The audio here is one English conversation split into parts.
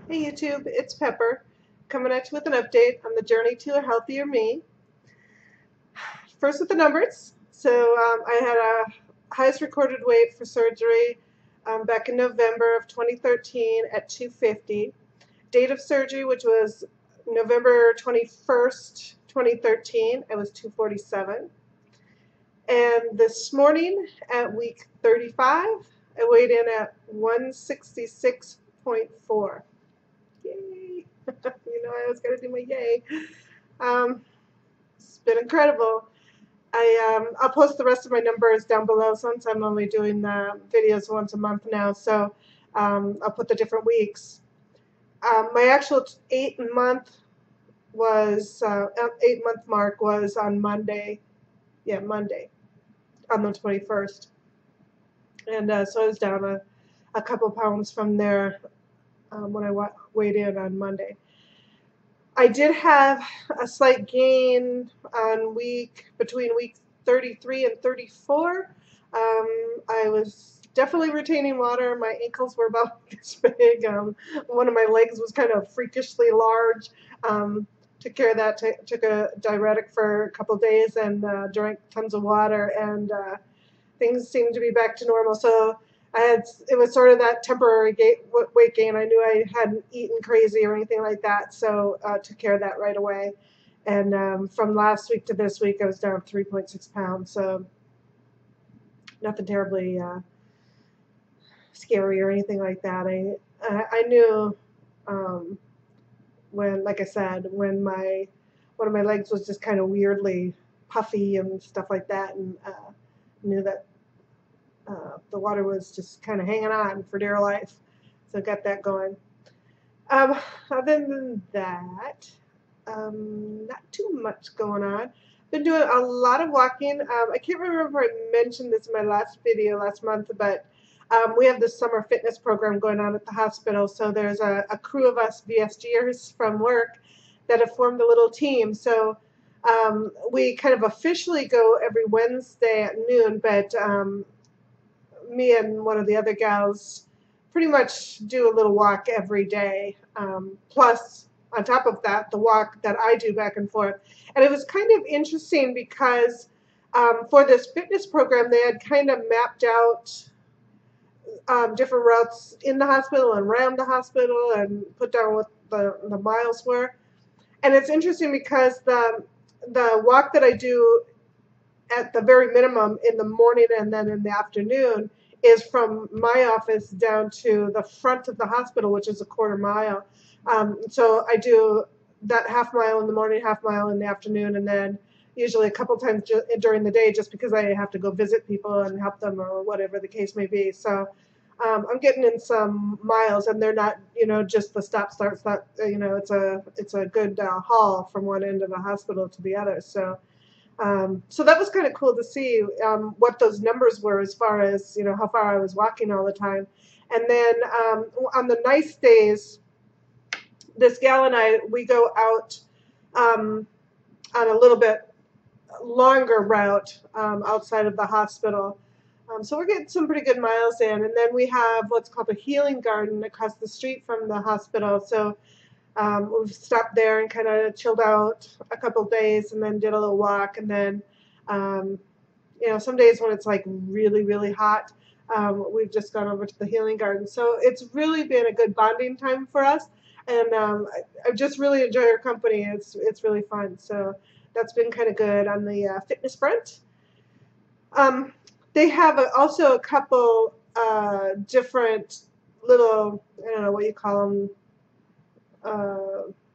Hey YouTube, it's Pepper, coming at you with an update on the journey to a healthier me. First with the numbers. I had a highest recorded weight for surgery back in November of 2013 at 250. Date of surgery, which was November 21st, 2013, it was 247. And this morning at week 35, I weighed in at 166.4. Yay! I always got to do my yay. Um, it's been incredible. I'll post the rest of my numbers down below since I'm only doing the videos once a month now. So I'll put the different weeks. My actual 8 month was 8 month mark was on Monday. Yeah, Monday on the 21st, and so I was down a couple pounds from there when I weighed in on Monday. I did have a slight gain on between week 33 and 34. I was definitely retaining water. My ankles were about this big. One of my legs was kind of freakishly large. Took care of that. Took a diuretic for a couple of days and drank tons of water, and things seemed to be back to normal. So it was sort of that temporary weight gain. I knew I hadn't eaten crazy or anything like that, so took care of that right away. And from last week to this week, I was down 3.6 pounds, so nothing terribly scary or anything like that. I knew when, like I said, when one of my legs was just kind of weirdly puffy and stuff like that, and knew that the water was just kind of hanging on for dear life. So got that going. Other than that, not too much going on. Been doing a lot of walking. I can't remember if I mentioned this in my last video last month, but we have this summer fitness program going on at the hospital. So there's a crew of us VSGers from work that have formed a little team. So we kind of officially go every Wednesday at noon, but me and one of the other gals pretty much do a little walk every day. Plus, on top of that, the walk that I do back and forth. And it was kind of interesting because for this fitness program, they had kind of mapped out different routes in the hospital and around the hospital and put down what the miles were. And it's interesting because the walk that I do at the very minimum in the morning and then in the afternoon is from my office down to the front of the hospital, which is a quarter mile. So I do that half mile in the morning, half mile in the afternoon, and then usually a couple times during the day just because I have to go visit people and help them or whatever the case may be. So I'm getting in some miles, and they're not, just the stop, start, stop. It's a good haul from one end of the hospital to the other. So that was kind of cool to see what those numbers were as far as, how far I was walking all the time. And then on the nice days, this gal and we go out on a little bit longer route outside of the hospital. So we're getting some pretty good miles in. And then we have what's called a healing garden across the street from the hospital. So we've stopped there and kind of chilled out a couple days and then did a little walk. And then, some days when it's like really, really hot, we've just gone over to the healing garden. So it's really been a good bonding time for us. And I just really enjoy her company. It's really fun. So that's been kind of good on the fitness front. They have also a couple different little, I don't know what you call them,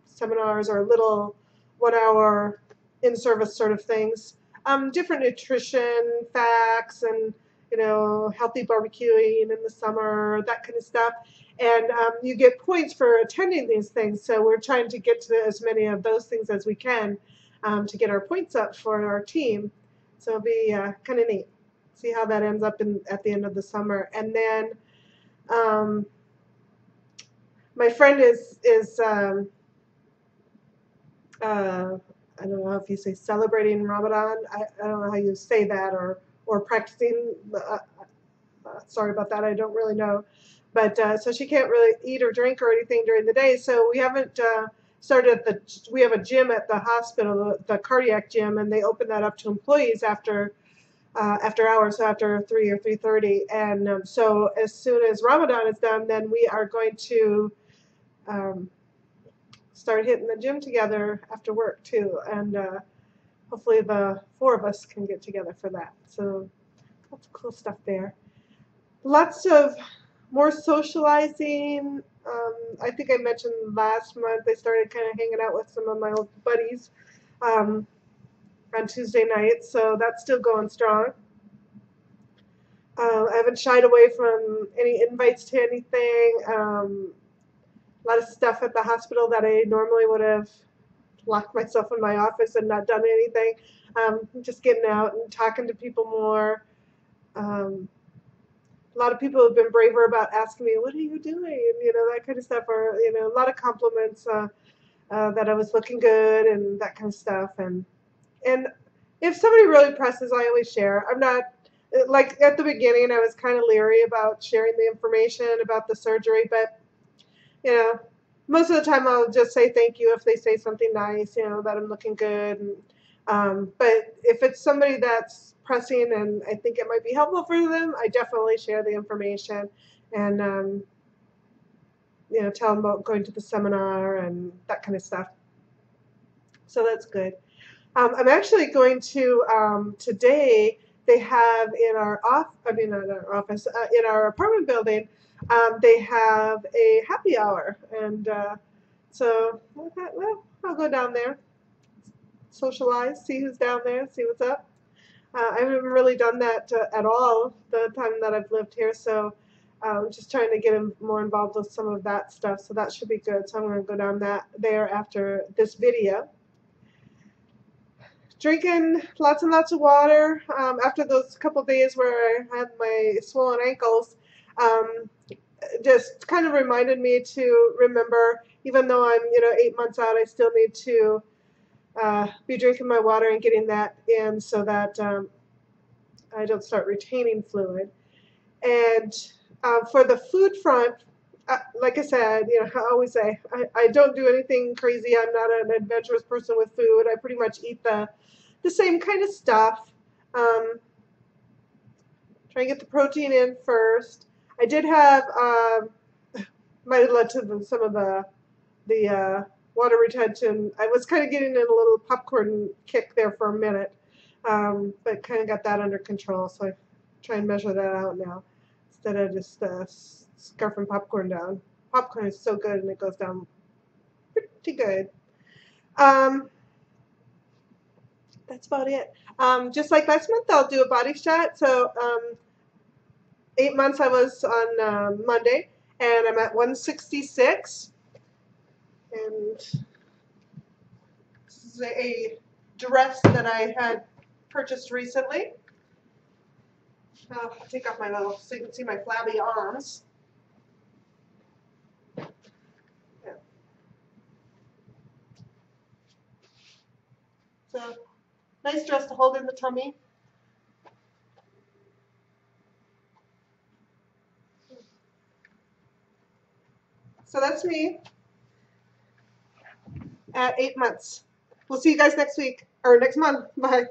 seminars or little 1 hour in-service sort of things. Different nutrition facts and, healthy barbecuing in the summer, that kind of stuff. And you get points for attending these things. So we're trying to get to as many of those things as we can to get our points up for our team. So it'll be kind of neat. See how that ends up at the end of the summer. And then my friend is I don't know if you say celebrating Ramadan. I don't know how you say that, or practicing. Sorry about that. I don't really know. But so she can't really eat or drink or anything during the day. So we haven't started we have a gym at the hospital, the cardiac gym, and they open that up to employees after hours, so after 3 or 3:30. And so as soon as Ramadan is done, then we are going to um, start hitting the gym together after work too. And hopefully the 4 of us can get together for that. So lots of cool stuff there. Lots of more socializing. I think I mentioned last month I started kind of hanging out with some of my old buddies on Tuesday nights, so that's still going strong. I haven't shied away from any invites to anything. A lot of stuff at the hospital that I normally would have locked myself in my office and not done anything. Just getting out and talking to people more. A lot of people have been braver about asking me, "What are you doing?" You know, that kind of stuff, or a lot of compliments that I was looking good and that kind of stuff. And if somebody really presses, I always share. I'm not like at the beginning. I was kind of leery about sharing the information about the surgery, but most of the time I'll just say thank you if they say something nice, that I'm looking good. But if it's somebody that's pressing and I think it might be helpful for them, I definitely share the information and tell them about going to the seminar and that kind of stuff. So that's good. I'm actually going to today. They have in our office, in our apartment building, they have a happy hour, and so I thought, well, I'll go down there, socialize, see who's down there, see what's up. I haven't really done that at all the time that I've lived here, so just trying to get more involved with some of that stuff. So that should be good. So I'm going to go down there after this video. Drinking lots and lots of water. After those couple days where I had my swollen ankles, just kind of reminded me to remember, even though I'm 8 months out, I still need to be drinking my water and getting that in so that I don't start retaining fluid. And for the food front, like I said, I always say I don't do anything crazy. I'm not an adventurous person with food. I pretty much eat the same kind of stuff. Try and get the protein in first. I did have might have led to some of the water retention. I was kind of getting in a little popcorn kick there for a minute, but kind of got that under control. So I try and measure that out now instead of just scarfing popcorn down. Popcorn is so good and it goes down pretty good. That's about it. Just like last month, I'll do a body shot. So 8 months I was on Monday, and I'm at 166. And this is a dress that I had purchased recently. I'll take off my little so you can see my flabby arms. Yeah. So nice dress to hold in the tummy. So that's me at 8 months. We'll see you guys next week or next month. Bye.